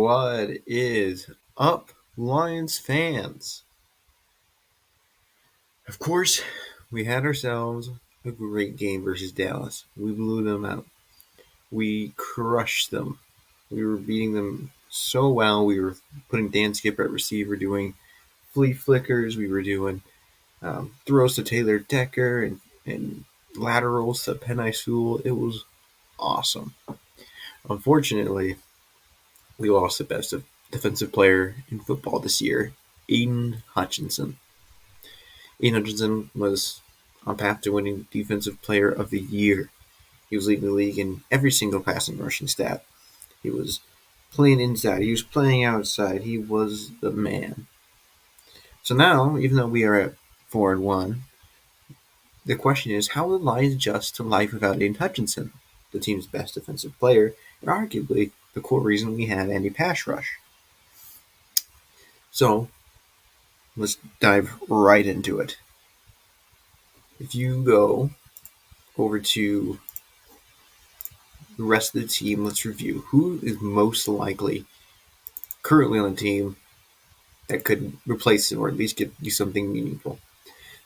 What is up, Lions fans? Of course, we had ourselves a great game versus Dallas. We blew them out. We crushed them. We were beating them so well. We were putting Dan Skipper at receiver, doing flea flickers. We were doing throws to Taylor Decker and laterals to Penei Sewell. It was awesome. Unfortunately, we lost the best defensive player in football this year, Aidan Hutchinson. Aidan Hutchinson was on path to winning Defensive Player of the Year. He was leading the league in every single passing rushing stat. He was playing inside. He was playing outside. He was the man. So now, even though we are at 4-1, the question is, how will the Lions adjust to life without Aidan Hutchinson, the team's best defensive player, and arguably the core reason we have any pass rush? So, let's dive right into it. If you go over to the rest of the team, let's review who is most likely currently on the team that could replace him or at least do something meaningful.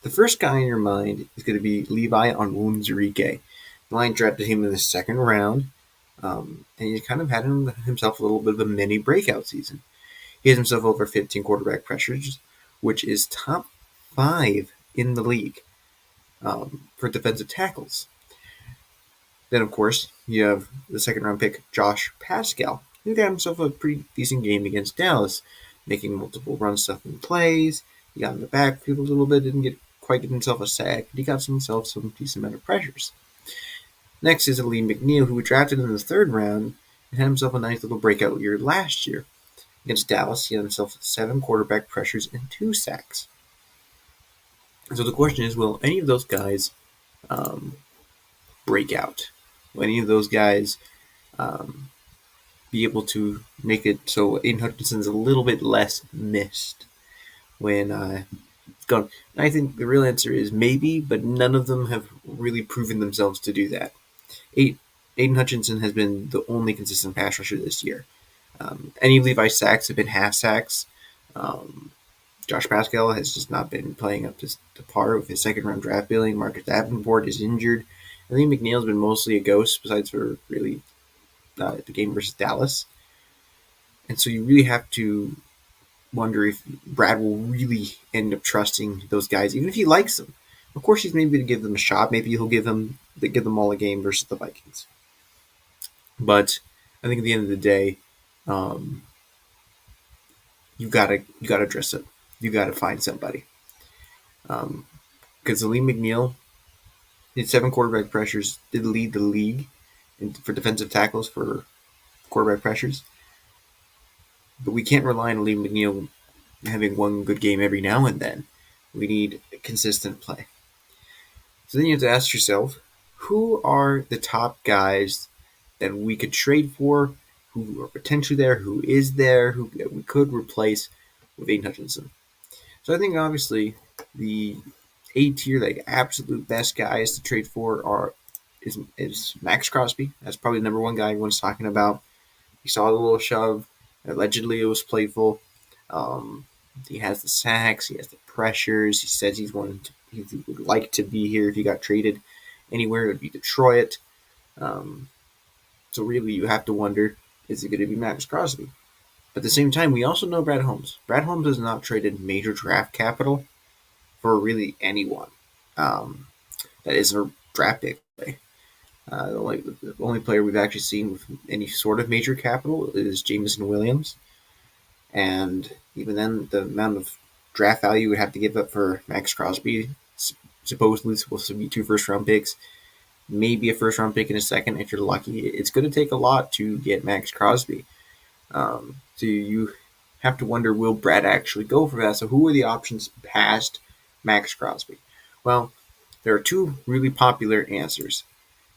The first guy in your mind is going to be Levi Onwuzurike. The Lions drafted him in the second round, and he kind of had himself a little bit of a mini breakout season. He has himself over 15 quarterback pressures, which is top 5 in the league for defensive tackles. Then, of course, you have the second-round pick, Josh Pascal. He got himself a pretty decent game against Dallas, making multiple run-stuffing plays. He got in the backfield a little bit, didn't quite get himself a sack, but he got himself some decent amount of pressures. Next is Lee McNeil, who we drafted in the third round and had himself a nice little breakout year last year. Against Dallas, he had himself 7 quarterback pressures and 2 sacks. So the question is, will any of those guys break out? Will any of those guys be able to make it so Aidan Hutchinson's a little bit less missed when it's gone? And I think the real answer is maybe, but none of them have really proven themselves to do that. Aidan Hutchinson has been the only consistent pass rusher this year. Any Levi sacks have been half sacks. Josh Pascal has just not been playing up to par with his second-round draft billing. Marcus Davenport is injured. I think McNeil's been mostly a ghost, besides for really the game versus Dallas. And so you really have to wonder if Brad will really end up trusting those guys, even if he likes them. Of course, he's maybe going to give them a shot. Maybe he'll give them all a game versus the Vikings. But I think at the end of the day, you gotta dress it. You gotta find somebody. Because Lee McNeil did 7 quarterback pressures, did lead the league for defensive tackles for quarterback pressures. But we can't rely on Lee McNeil having one good game every now and then. We need consistent play. So then you have to ask yourself, who are the top guys that we could trade for, who are potentially there, who is there, who that we could replace with Aidan Hutchinson? So I think obviously the A tier, like absolute best guys to trade for is Max Crosby. That's probably the number one guy everyone's talking about. He saw the little shove. Allegedly, it was playful. He has the sacks. He has the pressures. He says he would like to be here if he got traded anywhere. It would be Detroit. So really, you have to wonder, is it going to be Max Crosby? But at the same time, we also know Brad Holmes. Brad Holmes has not traded major draft capital for really anyone. That isn't a draft pick play. The only player we've actually seen with any sort of major capital is Jameson Williams. And even then, the amount of draft value you would have to give up for Max Crosby, supposedly supposed to be 2 first-round picks, maybe a first-round pick in a second if you're lucky. It's going to take a lot to get Max Crosby. So you have to wonder, will Brad actually go for that? So who are the options past Max Crosby? Well, there are 2 really popular answers.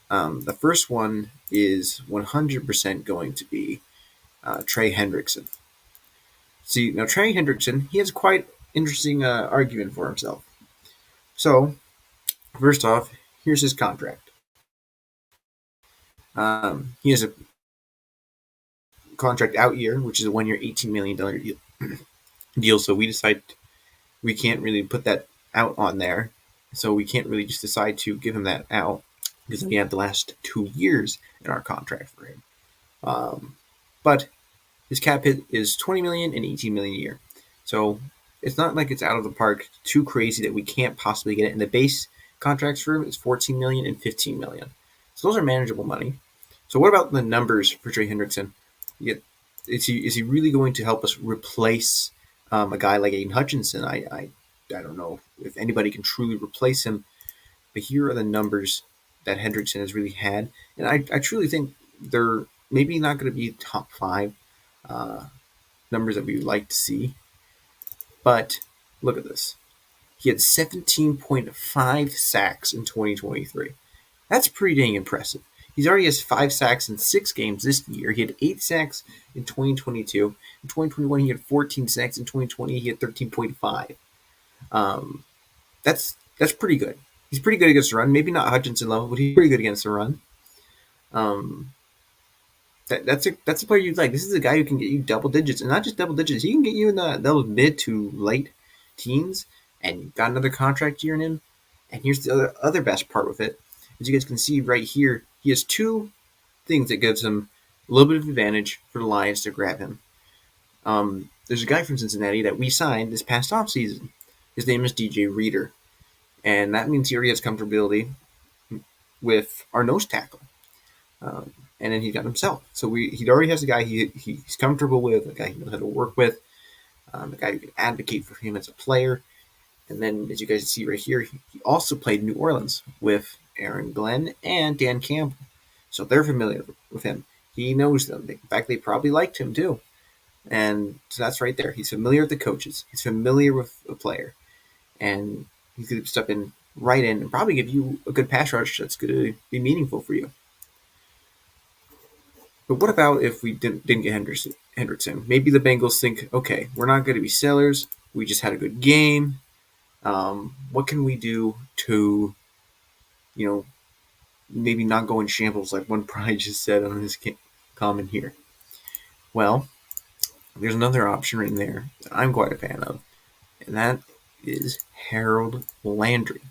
The first one is 100% going to be Trey Hendrickson. See, now Trey Hendrickson, he has quite interesting argument for himself. So, first off, here's his contract. He has a contract out year, which is a 1 year, $18 million deal. So we decide we can't really put that out on there. So we can't really just decide to give him that out because we have the last 2 years in our contract for him. But his cap hit is 20 million and 18 million a year. So it's not like it's out of the park too crazy that we can't possibly get it. And the base contracts for him is 14 million and 15 million. So those are manageable money. So what about the numbers for Trey Hendrickson? Is he really going to help us replace a guy like Aidan Hutchinson? I don't know if anybody can truly replace him, but here are the numbers that Hendrickson has really had, and I truly think they're maybe not going to be top five uh, numbers that we would like to see, but look at this. He had 17.5 sacks in 2023. That's pretty dang impressive. He's already has 5 sacks in 6 games this year. He had 8 sacks in 2022. In 2021, he had 14 sacks. In 2020, he had 13.5. Um, that's pretty good. He's pretty good against the run. Maybe not Hutchinson level, but he's pretty good against the run. Um, that's a player you'd like. This is a guy who can get you double digits, and not just double digits. He can get you in those mid to late teens, and you've got another contract year in him. And here's the other best part with it. As you guys can see right here, he has two things that gives him a little bit of advantage for the Lions to grab him. There's a guy from Cincinnati that we signed this past offseason. His name is DJ Reader, and that means he already has comfortability with our nose tackle. And then he got himself. So he already has a guy he's comfortable with, a guy he knows how to work with, a guy who can advocate for him as a player. And then, as you guys see right here, he also played New Orleans with Aaron Glenn and Dan Campbell. So they're familiar with him. He knows them. In fact, they probably liked him too. And so that's right there. He's familiar with the coaches. He's familiar with the player. And he could step in right in and probably give you a good pass rush that's going to be meaningful for you. But what about if we didn't get Hendrickson? Maybe the Bengals think, okay, we're not going to be sellers. We just had a good game. What can we do to, maybe not go in shambles like one probably just said on his comment here? Well, there's another option right in there that I'm quite a fan of, and that is Harold Landry.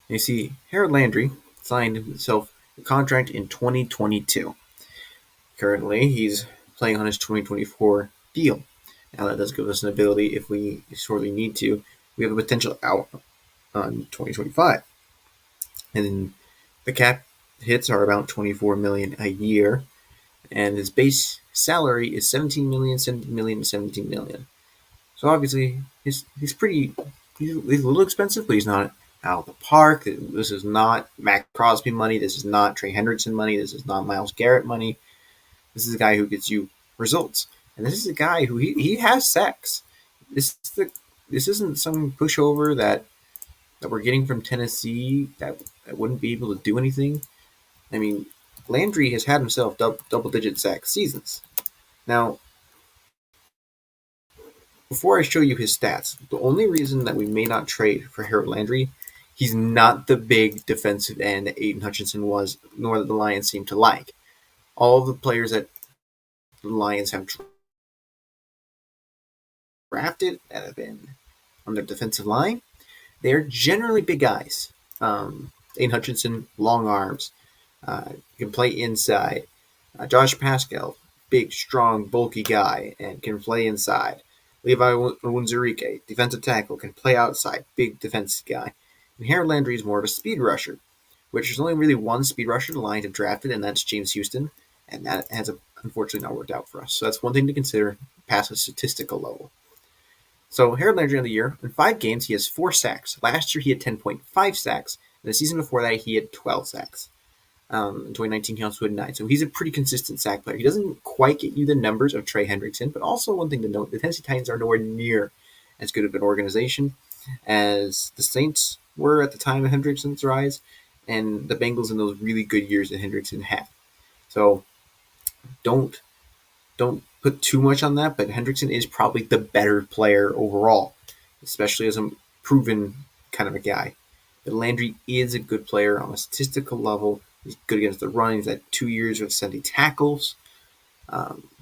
You see, Harold Landry signed himself a contract in 2022. Currently, he's playing on his 2024 deal. Now, that does give us an ability, if we sorely need to, we have a potential out on 2025. And then the cap hits are about $24 million a year, and his base salary is $17 million, $17 million, $17 million. So obviously, he's a little expensive, but he's not out of the park. This is not Mac Crosby money. This is not Trey Hendrickson money. This is not Myles Garrett money. This is a guy who gets you results. And this is a guy who he has sacks. This isn't some pushover that we're getting from Tennessee that wouldn't be able to do anything. I mean, Landry has had himself double-digit sack seasons. Now, before I show you his stats, the only reason that we may not trade for Harold Landry, he's not the big defensive end that Aidan Hutchinson was, nor that the Lions seem to like. All the players that the Lions have drafted that have been on their defensive line, they're generally big guys. Aidan Hutchinson, long arms, can play inside. Josh Pascal, big, strong, bulky guy, and can play inside. Levi Onwuzurike, defensive tackle, can play outside, big defensive guy. And Harold Landry is more of a speed rusher, which there's only really one speed rusher the Lions have drafted, and that's James Houston, and that has unfortunately not worked out for us. So that's one thing to consider past a statistical level. So Harold Landry on the year, in 5 games, he has 4 sacks. Last year, he had 10.5 sacks. And the season before that, he had 12 sacks. In 2019, he also had 9. So he's a pretty consistent sack player. He doesn't quite get you the numbers of Trey Hendrickson, but also one thing to note, the Tennessee Titans are nowhere near as good of an organization as the Saints were at the time of Hendrickson's rise, and the Bengals in those really good years that Hendrickson had. So don't put too much on that, but Hendrickson is probably the better player overall, especially as a proven kind of a guy. But Landry is a good player on a statistical level. He's good against the run. He's had 2 years of 70 tackles.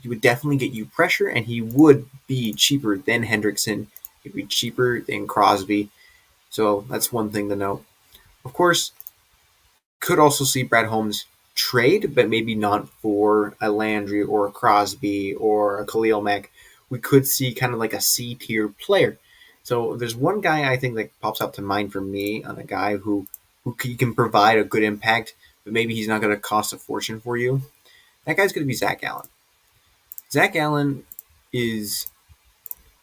He would definitely get you pressure, and he would be cheaper than Hendrickson. He'd be cheaper than Crosby. So that's one thing to note. Of course, could also see Brad Holmes trade, but maybe not for a Landry or a Crosby or a Khalil Mack. We could see kind of like a C tier player. So there's one guy I think that pops up to mind for me on a guy who can provide a good impact, but maybe he's not going to cost a fortune for you. That guy's going to be Zach Allen. Zach Allen is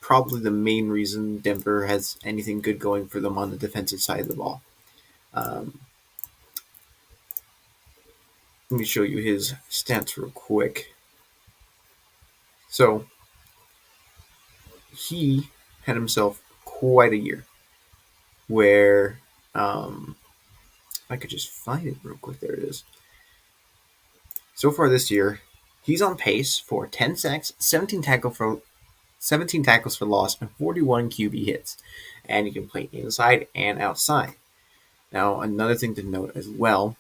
probably the main reason Denver has anything good going for them on the defensive side of the ball. Um, Let me show you his stats real quick. So he had himself quite a year where I could just find it real quick. There it is. So far this year, he's on pace for 10 sacks, 17 tackles for loss, and 41 QB hits. And he can play inside and outside. Now, another thing to note as well,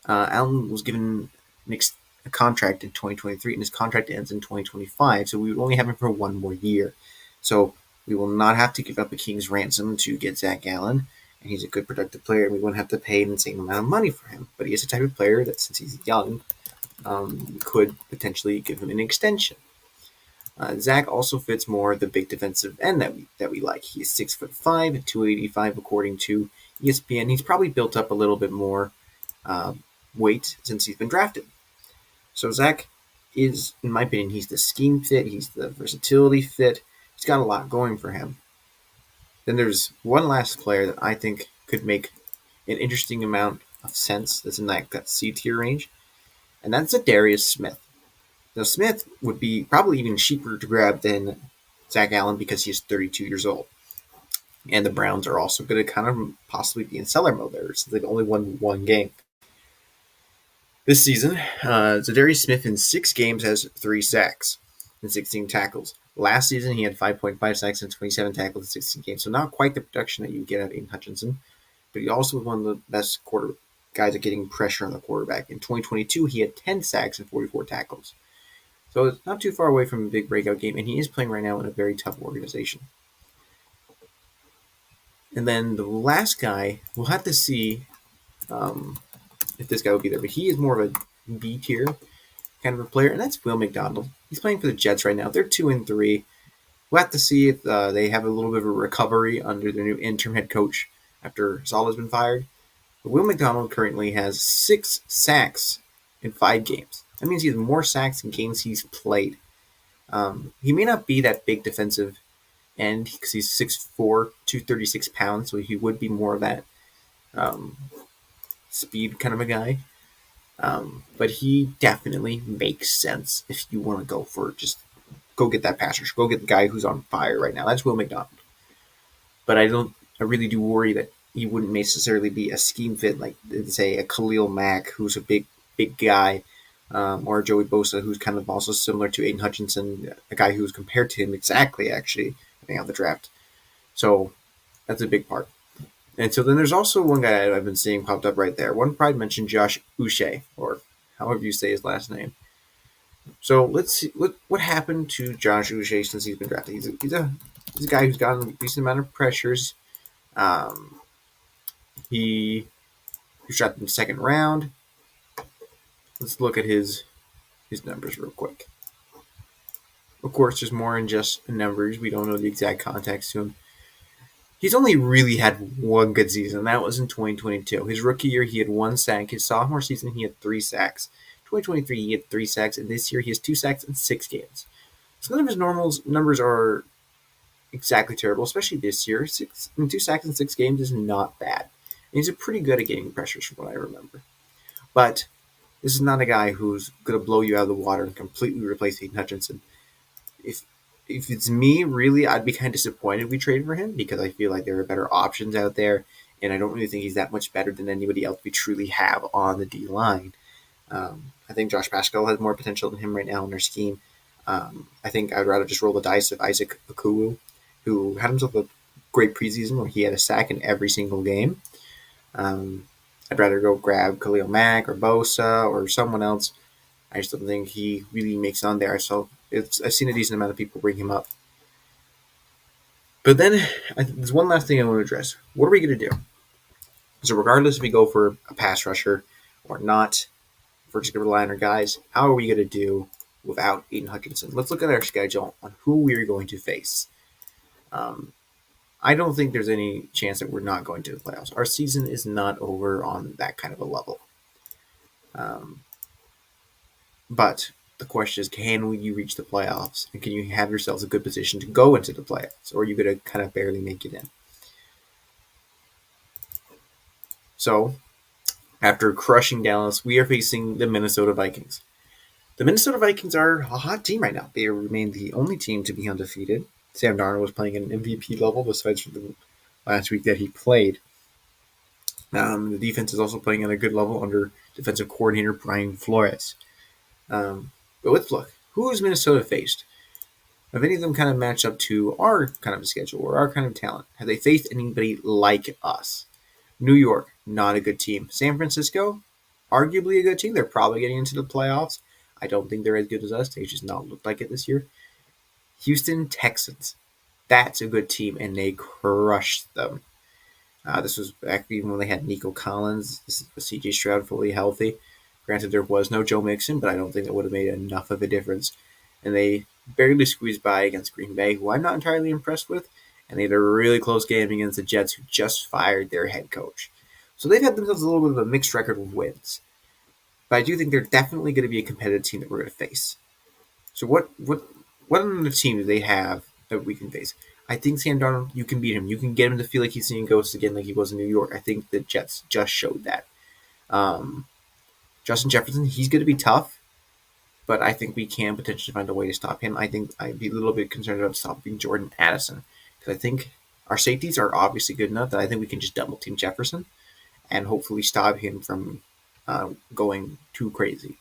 Allen was given a contract in 2023, and his contract ends in 2025, so we would only have him for one more year. So we will not have to give up a king's ransom to get Zach Allen, and he's a good productive player, and we won't have to pay an insane amount of money for him. But he is a type of player that, since he's young, could potentially give him an extension. Zach also fits more the big defensive end that we like. He's 6'5", 285 according to ESPN. He's probably built up a little bit more weight since he's been drafted. So Zach is, in my opinion, he's the scheme fit. He's the versatility fit. He's got a lot going for him. Then there's one last player that I think could make an interesting amount of sense that's in that C tier range, and that's a Darius Smith. Now, Smith would be probably even cheaper to grab than Zach Allen because he's 32 years old. And the Browns are also going to kind of possibly be in seller mode there since they've only won one game. This season, Zadarius Smith in 6 games has 3 sacks and 16 tackles. Last season, he had 5.5 sacks and 27 tackles in 16 games, so not quite the production that you get out of Aidan Hutchinson, but he also was one of the best guys at getting pressure on the quarterback. In 2022, he had 10 sacks and 44 tackles. So it's not too far away from a big breakout game, and he is playing right now in a very tough organization. And then the last guy, we'll have to see if this guy will be there, but he is more of a B tier kind of a player, and that's Will McDonald. He's playing for the Jets right now. They're 2-3. We'll have to see if they have a little bit of a recovery under their new interim head coach after Saleh's been fired. But Will McDonald currently has 6 sacks in 5 games. That means he has more sacks in games he's played. He may not be that big defensive end because he's 6'4", 236 pounds, so he would be more of that speed kind of a guy. But he definitely makes sense if you want to go get that pass rush. Go get the guy who's on fire right now. That's Will McDonald. But I really do worry that he wouldn't necessarily be a scheme fit like, say, a Khalil Mack, who's a big guy, or Joey Bosa, who's kind of also similar to Aidan Hutchinson, a guy who was compared to him exactly, actually, I think, on the draft. So that's a big part. And so then there's also one guy I've been seeing popped up right there. One probably mentioned Josh Uche, or however you say his last name. So let's see what happened to Josh Uche since he's been drafted. He's a guy who's gotten a decent amount of pressures. He was drafted in the second round. Let's look at his numbers real quick. Of course, there's more than just numbers. We don't know the exact context to him. He's only really had one good season. That was in 2022. His rookie year, he had 1 sack. His sophomore season, he had 3 sacks. 2023, he had 3 sacks. And this year, he has 2 sacks in 6 games. So none of his numbers are exactly terrible, especially this year. 2 sacks in 6 games is not bad. And he's pretty good at getting pressures from what I remember. But this is not a guy who's going to blow you out of the water and completely replace Aidan Hutchinson. If it's me, really, I'd be kind of disappointed we traded for him because I feel like there are better options out there, and I don't really think he's that much better than anybody else we truly have on the D line. I think Josh Pascal has more potential than him right now in their scheme. I think I'd rather just roll the dice of Isaac Okwu, who had himself a great preseason where he had a sack in every single game. I'd rather go grab Khalil Mack or Bosa or someone else I just don't think he really makes it on there. So I've seen a decent amount of people bring him up. But then there's one last thing I want to address. What are we going to do? So regardless if we go for a pass rusher or not, if we're just going to rely on our guys, how are we going to do without Aidan Hutchinson? Let's look at our schedule on who we are going to face. Um, I don't think there's any chance that we're not going to the playoffs. Our season is not over on that kind of a level. Um, but the question is, can you reach the playoffs? And can you have yourselves a good position to go into the playoffs? Or are you going to kind of barely make it in? So, after crushing Dallas, we are facing the Minnesota Vikings. The Minnesota Vikings are a hot team right now. They remain the only team to be undefeated. Sam Darnold was playing at an MVP level, besides for the last week that he played. The defense is also playing at a good level under defensive coordinator Brian Flores. But let's look. Who has Minnesota faced? Have any of them kind of matched up to our kind of schedule or our kind of talent? Have they faced anybody like us? New York, not a good team. San Francisco, arguably a good team. They're probably getting into the playoffs. I don't think they're as good as us. They just not looked like it this year. Houston Texans, that's a good team, and they crushed them. This was back even when they had Nico Collins. This was CJ Stroud fully healthy. Granted, there was no Joe Mixon, but I don't think it would have made enough of a difference. And they barely squeezed by against Green Bay, who I'm not entirely impressed with. And they had a really close game against the Jets, who just fired their head coach. So they've had themselves a little bit of a mixed record with wins. But I do think they're definitely going to be a competitive team that we're going to face. So what on the team do they have that we can face? I think Sam Darnold, you can beat him. You can get him to feel like he's seeing ghosts again, like he was in New York. I think the Jets just showed that. Um, Justin Jefferson, he's going to be tough, but I think we can potentially find a way to stop him. I think I'd be a little bit concerned about stopping Jordan Addison because I think our safeties are obviously good enough that I think we can just double team Jefferson and hopefully stop him from going too crazy.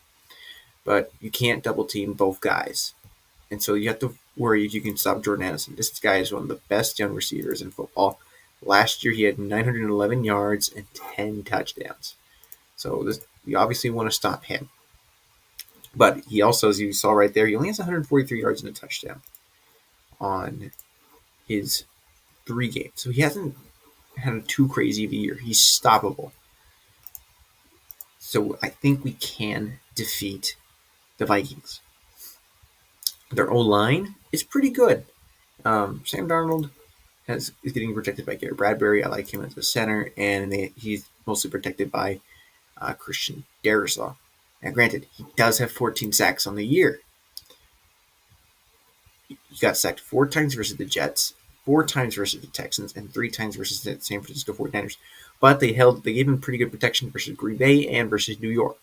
But you can't double team both guys. And so you have to worry if you can stop Jordan Addison. This guy is one of the best young receivers in football. Last year he had 911 yards and 10 touchdowns. So you obviously want to stop him. But he also, as you saw right there, he only has 143 yards and a touchdown on his 3 games. So he hasn't had too crazy of a year. He's stoppable. So I think we can defeat the Vikings. Their O-line is pretty good. Sam Darnold is getting protected by Garrett Bradbury. I like him as a center, and he's mostly protected by Christian Darisaw. Now, granted, he does have 14 sacks on the year. He got sacked 4 times versus the Jets, 4 times versus the Texans, and 3 times versus the San Francisco 49ers. But they gave him pretty good protection versus Green Bay and versus New York.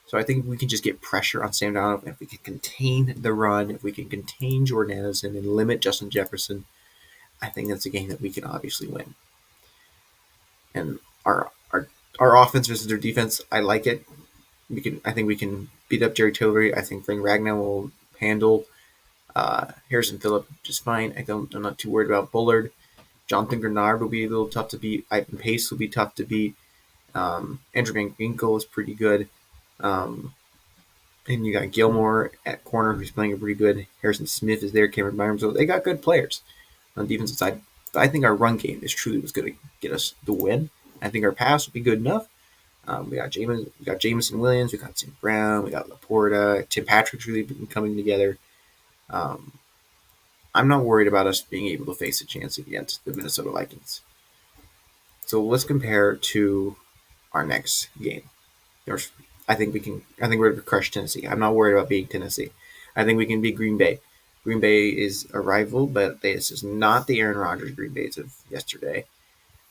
So I think we can just get pressure on Sam Darnold. If we can contain the run, if we can contain Jordan Addison and limit Justin Jefferson, I think that's a game that we can obviously win. And our offense versus their defense, I like it. I think we can beat up Jerry Tillery. I think Frank Ragnar will handle Harrison Phillip just fine. I'm not too worried about Bullard. Jonathan Grenard will be a little tough to beat. Ivan Pace will be tough to beat. Andrew Van Ginkel is pretty good. And you got Gilmore at corner, who's playing pretty good. Harrison Smith is there. Cameron Byram. So they got good players on the defensive side. But I think our run game is truly what's going to get us the win. I think our pass will be good enough. We got Jameson Williams. We got St. Brown. We got Laporta. Tim Patrick's really been coming together. I'm not worried about us being able to face a chance against the Minnesota Vikings. So let's compare to our next game. I think we're going to crush Tennessee. I'm not worried about beating Tennessee. I think we can beat Green Bay. Green Bay is a rival, but this is not the Aaron Rodgers Green Bay of yesterday.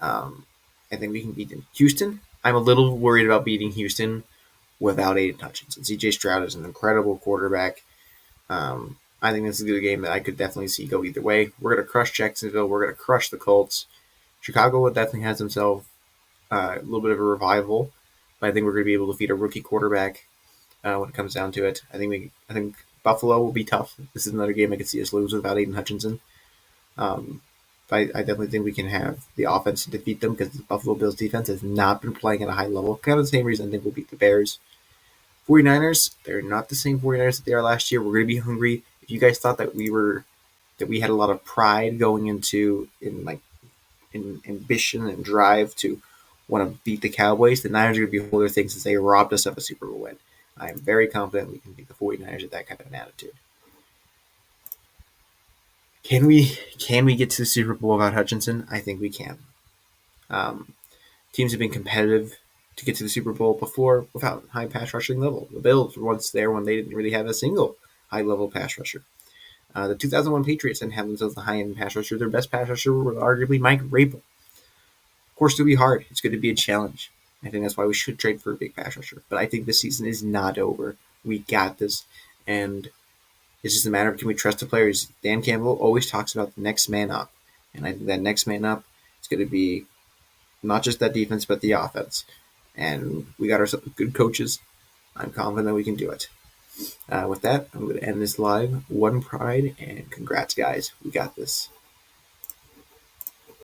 I think we can beat them. Houston, I'm a little worried about beating Houston without Aidan Hutchinson. CJ Stroud is an incredible quarterback. I think this is a good game that I could definitely see go either way. We're going to crush Jacksonville. We're going to crush the Colts. Chicago definitely has himself a little bit of a revival, but I think we're going to be able to feed a rookie quarterback when it comes down to it. I think Buffalo will be tough. This is another game I could see us lose without Aidan Hutchinson. I definitely think we can have the offense to defeat them because the Buffalo Bills defense has not been playing at a high level. Kind of the same reason I think we'll beat the Bears. 49ers, they're not the same 49ers that they are last year. We're going to be hungry. If you guys thought that we had a lot of pride going into in ambition and drive to want to beat the Cowboys, the Niners are going to be older things since they robbed us of a Super Bowl win. I am very confident we can beat the 49ers with that kind of an attitude. Can we get to the Super Bowl without Hutchinson? I think we can. Um, Teams have been competitive to get to the Super Bowl before without high pass rushing level. The Bills were once there when they didn't really have a single high level pass rusher. The 2001 Patriots didn't have themselves a high end pass rusher. Their best pass rusher was arguably Mike Rabel. Of course, it'll be hard. It's going to be a challenge. I think that's why we should trade for a big pass rusher. But I think this season is not over. We got this. And it's just a matter of, can we trust the players? Dan Campbell always talks about the next man up. And I think that next man up is going to be not just that defense, but the offense. And we got ourselves good coaches. I'm confident that we can do it. With that, I'm going to end this live. One pride, and congrats, guys. We got this.